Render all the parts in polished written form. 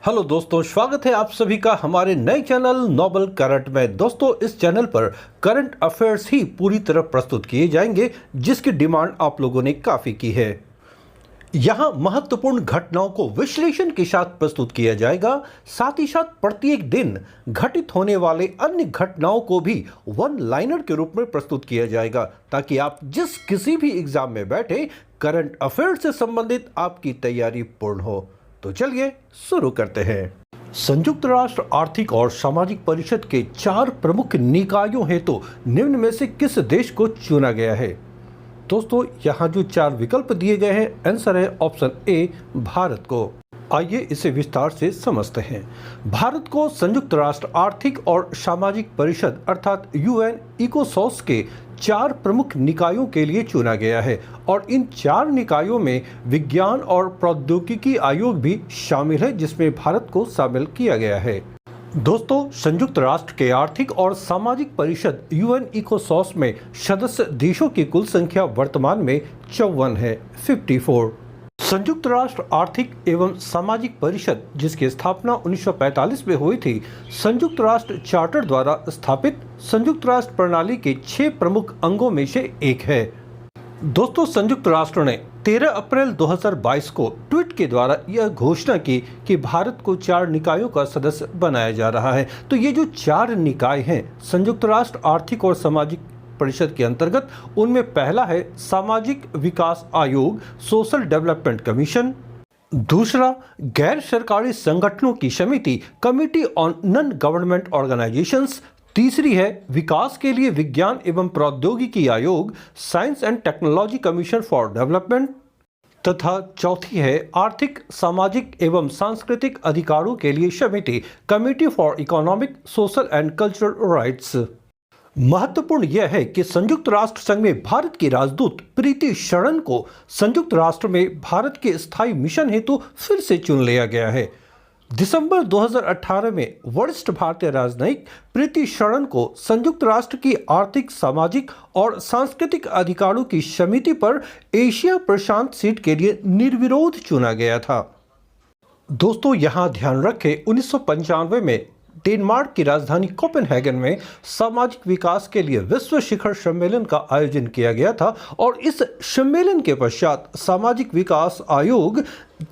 Hello दोस्तों, स्वागत है आप सभी का हमारे नए चैनल नोबल करंट में। दोस्तों, इस चैनल पर करंट अफेयर्स ही पूरी तरह प्रस्तुत किए जाएंगे, जिसकी डिमांड आप लोगों ने काफ़ी की है। यहाँ महत्वपूर्ण घटनाओं को विश्लेषण के साथ प्रस्तुत किया जाएगा। साथ ही साथ प्रत्येक दिन घटित होने वाले अन्य घटनाओं को भी वन लाइनर के रूप में प्रस्तुत किया जाएगा, ताकि आप जिस किसी भी एग्जाम में बैठे करंट अफेयर्स से संबंधित आपकी तैयारी पूर्ण हो। तो चलिए शुरू करते हैं। संयुक्त राष्ट्र आर्थिक और सामाजिक परिषद के 4 प्रमुख निकायों हेतु निम्न में से किस देश को चुना गया है? दोस्तों, यहाँ जो 4 विकल्प दिए गए हैं, आंसर है ऑप्शन ए, भारत को। आइए इसे विस्तार से समझते हैं। भारत को संयुक्त राष्ट्र आर्थिक और सामाजिक परिषद अर्थात यूएन इकोसॉस के 4 प्रमुख निकायों के लिए चुना गया है और इन 4 निकायों में विज्ञान और प्रौद्योगिकी आयोग भी शामिल है, जिसमें भारत को शामिल किया गया है। दोस्तों, संयुक्त राष्ट्र के आर्थिक और सामाजिक परिषद यूएन इकोसॉस में सदस्य देशों की कुल संख्या वर्तमान में 54 है, 54। संयुक्त राष्ट्र आर्थिक एवं सामाजिक परिषद, जिसकी स्थापना 1945 में हुई थी, संयुक्त राष्ट्र चार्टर द्वारा स्थापित संयुक्त राष्ट्र प्रणाली के 6 प्रमुख अंगों में से एक है। दोस्तों, संयुक्त राष्ट्र ने 13 अप्रैल 2022 को ट्वीट के द्वारा यह घोषणा की कि भारत को 4 निकायों का सदस्य बनाया जा रहा है। तो ये जो 4 निकाय हैं संयुक्त राष्ट्र आर्थिक और सामाजिक परिषद के अंतर्गत, उनमें पहला है सामाजिक विकास आयोग, सोशल डेवलपमेंट कमीशन। दूसरा, गैर सरकारी संगठनों की समिति, committee on non government organisations. तीसरी है विकास के लिए विज्ञान एवं प्रौद्योगिकी आयोग, science and technology commission for development. तथा चौथी है आर्थिक, सामाजिक एवं सांस्कृतिक अधिकारों के लिए समिति, committee for economic, social and cultural rights. महत्वपूर्ण यह है कि संयुक्त राष्ट्र संघ में भारत की राजदूत प्रीति शरण को संयुक्त राष्ट्र में भारत के स्थायी मिशन हेतु फिर से चुन लिया गया है। दिसंबर 2018 में वरिष्ठ भारतीय राजनयिक प्रीति शरण को संयुक्त राष्ट्र की आर्थिक, सामाजिक और सांस्कृतिक अधिकारों की समिति पर एशिया प्रशांत सीट के लिए निर्विरोध चुना गया था। दोस्तों, यहाँ ध्यान रखें, 1995 में डेनमार्क की राजधानी कोपेनहेगन में सामाजिक विकास के लिए विश्व शिखर सम्मेलन का आयोजन किया गया था और इस सम्मेलन के पश्चात सामाजिक विकास आयोग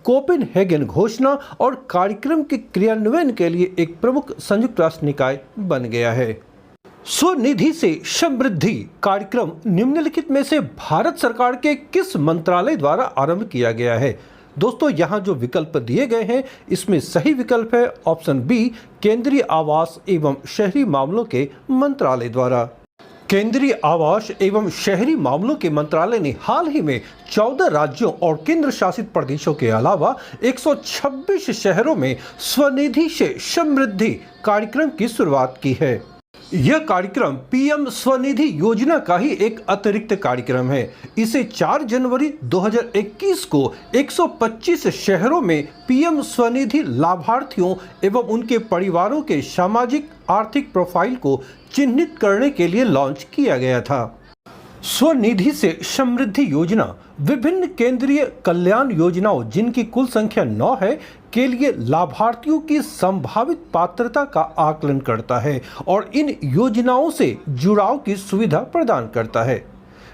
कोपेनहेगन घोषणा और कार्यक्रम के क्रियान्वयन के लिए एक प्रमुख संयुक्त राष्ट्र निकाय बन गया है। स्वनिधि से समृद्धि कार्यक्रम निम्नलिखित में से भारत सरकार के किस मंत्रालय द्वारा आरंभ किया गया है? दोस्तों, यहाँ जो विकल्प दिए गए हैं, इसमें सही विकल्प है ऑप्शन बी, केंद्रीय आवास एवं शहरी मामलों के मंत्रालय द्वारा। केंद्रीय आवास एवं शहरी मामलों के मंत्रालय ने हाल ही में 14 राज्यों और केंद्र शासित प्रदेशों के अलावा 126 शहरों में स्वनिधि से समृद्धि कार्यक्रम की शुरुआत की है। यह कार्यक्रम पीएम स्वनिधि योजना का ही एक अतिरिक्त कार्यक्रम है। इसे 4 जनवरी 2021 को 125 शहरों में पीएम स्वनिधि लाभार्थियों एवं उनके परिवारों के सामाजिक आर्थिक प्रोफाइल को चिन्हित करने के लिए लॉन्च किया गया था। स्वनिधि से समृद्धि योजना विभिन्न केंद्रीय कल्याण योजनाओं, जिनकी कुल संख्या 9 है, के लिए लाभार्थियों की संभावित पात्रता का आकलन करता है और इन योजनाओं से जुड़ाव की सुविधा प्रदान करता है।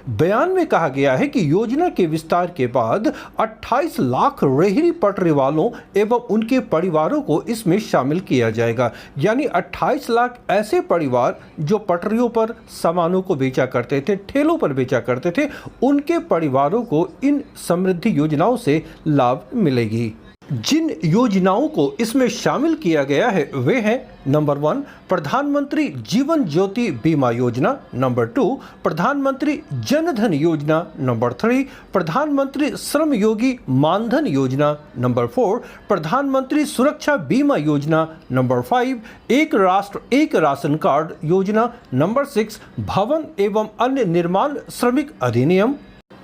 बयान में कहा गया है कि योजना के विस्तार के बाद 28 लाख रेहड़ी पटरी वालों एवं उनके परिवारों को इसमें शामिल किया जाएगा। यानी 28 लाख ऐसे परिवार जो पटरियों पर सामानों को बेचा करते थे, ठेलों पर बेचा करते थे, उनके परिवारों को इन समृद्धि योजनाओं से लाभ मिलेगी। जिन योजनाओं को इसमें शामिल किया गया है वे हैं, नंबर 1 प्रधानमंत्री जीवन ज्योति बीमा योजना, नंबर 2 प्रधानमंत्री जनधन योजना, नंबर 3 प्रधानमंत्री श्रम योगी मानधन योजना, नंबर 4 प्रधानमंत्री सुरक्षा बीमा योजना, नंबर 5 एक राष्ट्र एक राशन कार्ड योजना, नंबर 6 भवन एवं अन्य निर्माण श्रमिक अधिनियम,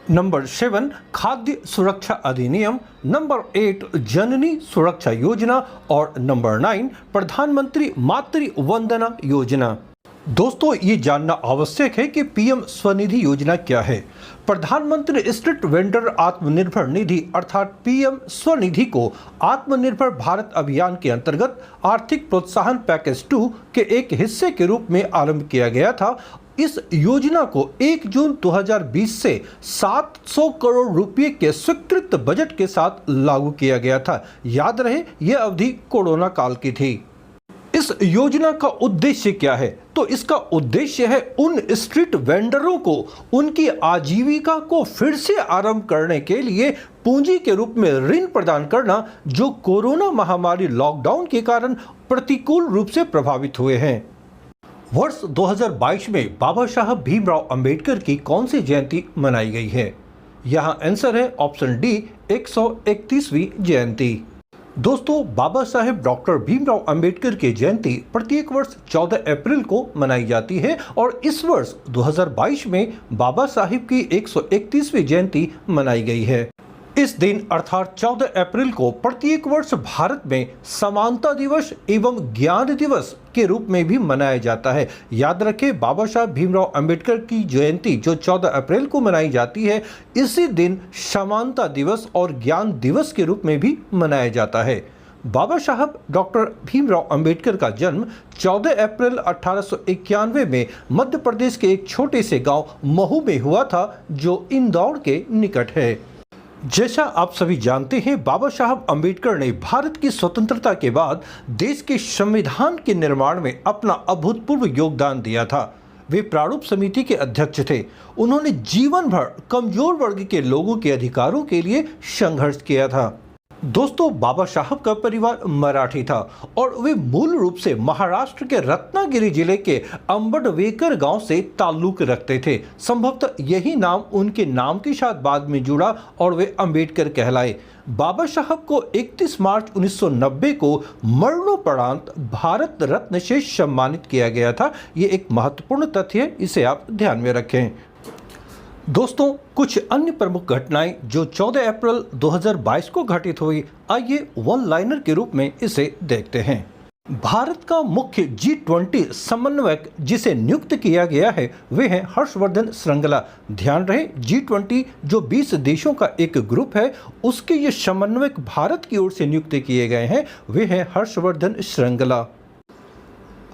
नंबर 7 खाद्य सुरक्षा अधिनियम, नंबर 8 जननी सुरक्षा योजना और नंबर 9 प्रधानमंत्री मातृ वंदना योजना। दोस्तों, ये जानना आवश्यक है कि पीएम स्वनिधि योजना क्या है। प्रधानमंत्री स्ट्रीट वेंडर आत्मनिर्भर निधि अर्थात पीएम स्वनिधि को आत्मनिर्भर भारत अभियान के अंतर्गत आर्थिक प्रोत्साहन पैकेज 2 के एक हिस्से के रूप में आरंभ किया गया था। इस योजना को 1 जून 2020 से 700 करोड़ रुपए के स्वीकृत बजट के साथ लागू किया गया था। याद रहे, यह अवधि कोरोना काल की थी। इस योजना का उद्देश्य क्या है? तो इसका उद्देश्य है उन स्ट्रीट वेंडरों को उनकी आजीविका को फिर से आरंभ करने के लिए पूंजी के रूप में ऋण प्रदान करना, जो कोरोना महामारी लॉकडाउन के कारण प्रतिकूल रूप से प्रभावित हुए हैं। वर्ष 2022 में बाबा साहब भीमराव अंबेडकर की कौन सी जयंती मनाई गई है? यहाँ आंसर है ऑप्शन डी, 131वीं जयंती। दोस्तों, बाबा साहेब डॉक्टर भीमराव अंबेडकर की जयंती प्रत्येक वर्ष 14 अप्रैल को मनाई जाती है और इस वर्ष 2022 में बाबा साहेब की 131वीं जयंती मनाई गई है। इस दिन अर्थात 14 अप्रैल को प्रत्येक वर्ष भारत में समानता दिवस एवं ज्ञान दिवस के रूप में भी मनाया जाता है। याद रखें, बाबा साहब भीमराव अंबेडकर की जयंती जो 14 अप्रैल को मनाई जाती है, इसी दिन समानता दिवस और ज्ञान दिवस के रूप में भी मनाया जाता है। बाबा साहब डॉक्टर भीमराव अंबेडकर का जन्म 14 अप्रैल 1891 में मध्य प्रदेश के एक छोटे से गांव महू में हुआ था, जो इंदौर के निकट है। जैसा आप सभी जानते हैं, बाबा साहब अंबेडकर ने भारत की स्वतंत्रता के बाद देश के संविधान के निर्माण में अपना अभूतपूर्व योगदान दिया था। वे प्रारूप समिति के अध्यक्ष थे। उन्होंने जीवन भर कमजोर वर्ग के लोगों के अधिकारों के लिए संघर्ष किया था। दोस्तों, बाबा साहब का परिवार मराठी था और वे मूल रूप से महाराष्ट्र के रत्नागिरी जिले के अंबडवेकर गांव से ताल्लुक रखते थे। संभवतः यही नाम उनके नाम के साथ बाद में जुड़ा और वे अंबेडकर कहलाए। बाबा साहब को 31 मार्च 1990 को मरणोपरांत भारत रत्न से सम्मानित किया गया था। ये एक महत्वपूर्ण तथ्य है, इसे आप ध्यान में रखें। दोस्तों, कुछ अन्य प्रमुख घटनाएं जो 14 अप्रैल 2022 को घटित हुई, आइए वन लाइनर के रूप में इसे देखते हैं। भारत का मुख्य G20 समन्वयक जिसे नियुक्त किया गया है, वे हैं हर्षवर्धन श्रृंगला। ध्यान रहे, G20 जो 20 देशों का एक ग्रुप है, उसके ये समन्वयक भारत की ओर से नियुक्त किए गए हैं, वे हैं हर्षवर्धन श्रृंगला।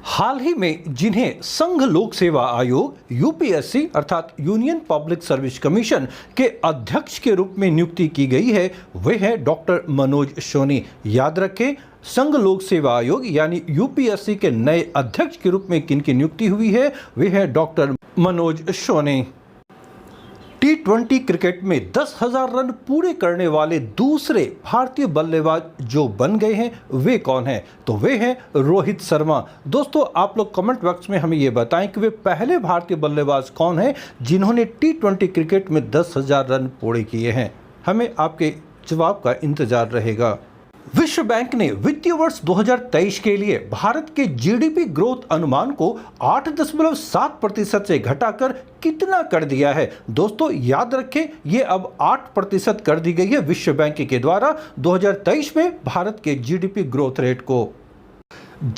हाल ही में जिन्हें संघ लोक सेवा आयोग यूपीएससी अर्थात यूनियन पब्लिक सर्विस कमीशन के अध्यक्ष के रूप में नियुक्ति की गई है, वे हैं डॉक्टर मनोज सोनी। याद रखें, संघ लोक सेवा आयोग यानी यूपीएससी के नए अध्यक्ष के रूप में किनकी नियुक्ति हुई है? वे हैं doctor Manoj Soni. T20 cricket में 10,000 रन पूरे करने वाले दूसरे भारतीय बल्लेबाज जो बन गए हैं, वे कौन हैं? तो वे हैं रोहित शर्मा। दोस्तों, आप लोग कमेंट बॉक्स में हमें ये बताएं कि वे पहले भारतीय बल्लेबाज कौन हैं जिन्होंने T20 क्रिकेट में 10,000 रन पूरे किए हैं। हमें आपके जवाब का इंतजार रहेगा। विश्व बैंक ने वित्तीय वर्ष 2023 के लिए भारत के जीडीपी ग्रोथ अनुमान को 8.7% से घटाकर कितना कर दिया है? दोस्तों, याद रखें, ये अब 8% कर दी गई है विश्व बैंक के द्वारा 2023 में भारत के जीडीपी ग्रोथ रेट को।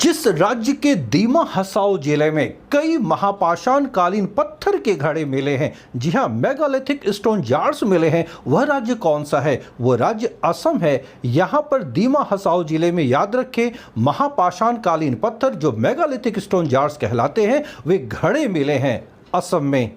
जिस राज्य के दीमा हसाओ जिले में कई महापाषाण कालीन पत्थर के घड़े मिले हैं, जी हाँ, मेगालिथिक स्टोन जार्स मिले हैं, वह राज्य कौन सा है? वो राज्य असम है। यहाँ पर दीमा हसाओ जिले में, याद रखें, महापाषाण कालीन पत्थर जो मेगालिथिक स्टोन जार्स कहलाते हैं, वे घड़े मिले हैं असम में।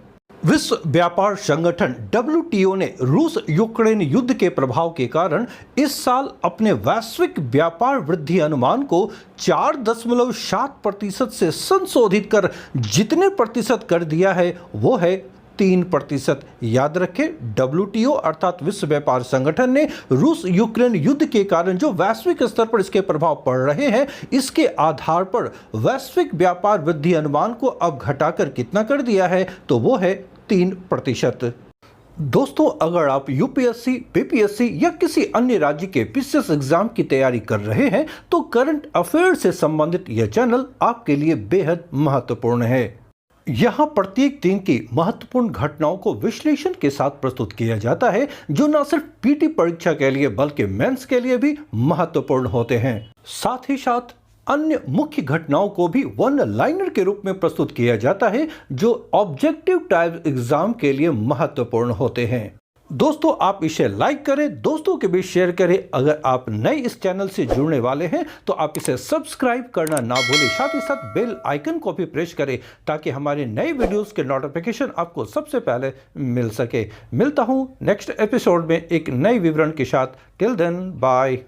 विश्व व्यापार संगठन WTO ने रूस यूक्रेन युद्ध के प्रभाव के कारण इस साल अपने वैश्विक व्यापार वृद्धि अनुमान को 4.7% से संशोधित कर जितने प्रतिशत कर दिया है, वो है 3%। याद रखें, WTO अर्थात विश्व व्यापार संगठन ने रूस यूक्रेन युद्ध के कारण जो वैश्विक स्तर पर इसके प्रभाव पड़ रहे हैं, इसके आधार पर वैश्विक व्यापार वृद्धि अनुमान को अब घटाकर कितना कर दिया है? तो वो है 3%। दोस्तों, अगर आप यूपीएससी, बीपीएससी या किसी अन्य राज्य के पीसीएस एग्जाम की तैयारी कर रहे हैं, तो करंट अफेयर से संबंधित यह चैनल आपके लिए बेहद महत्वपूर्ण है। यहाँ प्रत्येक दिन की महत्वपूर्ण घटनाओं को विश्लेषण के साथ प्रस्तुत किया जाता है, जो न सिर्फ पीटी परीक्षा के लिए बल्कि मेंस के लिए भी महत्वपूर्ण होते हैं। साथ ही साथ अन्य मुख्य घटनाओं को भी वन लाइनर के रूप में प्रस्तुत किया जाता है जो ऑब्जेक्टिव टाइप एग्जाम के लिए महत्वपूर्ण होते हैं। दोस्तों, आप इसे लाइक करें, दोस्तों के बीच शेयर करें। अगर आप नए इस चैनल से जुड़ने वाले हैं तो आप इसे सब्सक्राइब करना ना भूलें। साथ ही साथ बेल आइकन को भी प्रेस करें ताकि हमारे नए वीडियोस के नोटिफिकेशन आपको सबसे पहले मिल सके। मिलता हूं नेक्स्ट एपिसोड में एक नए विवरण के साथ। Till then, bye.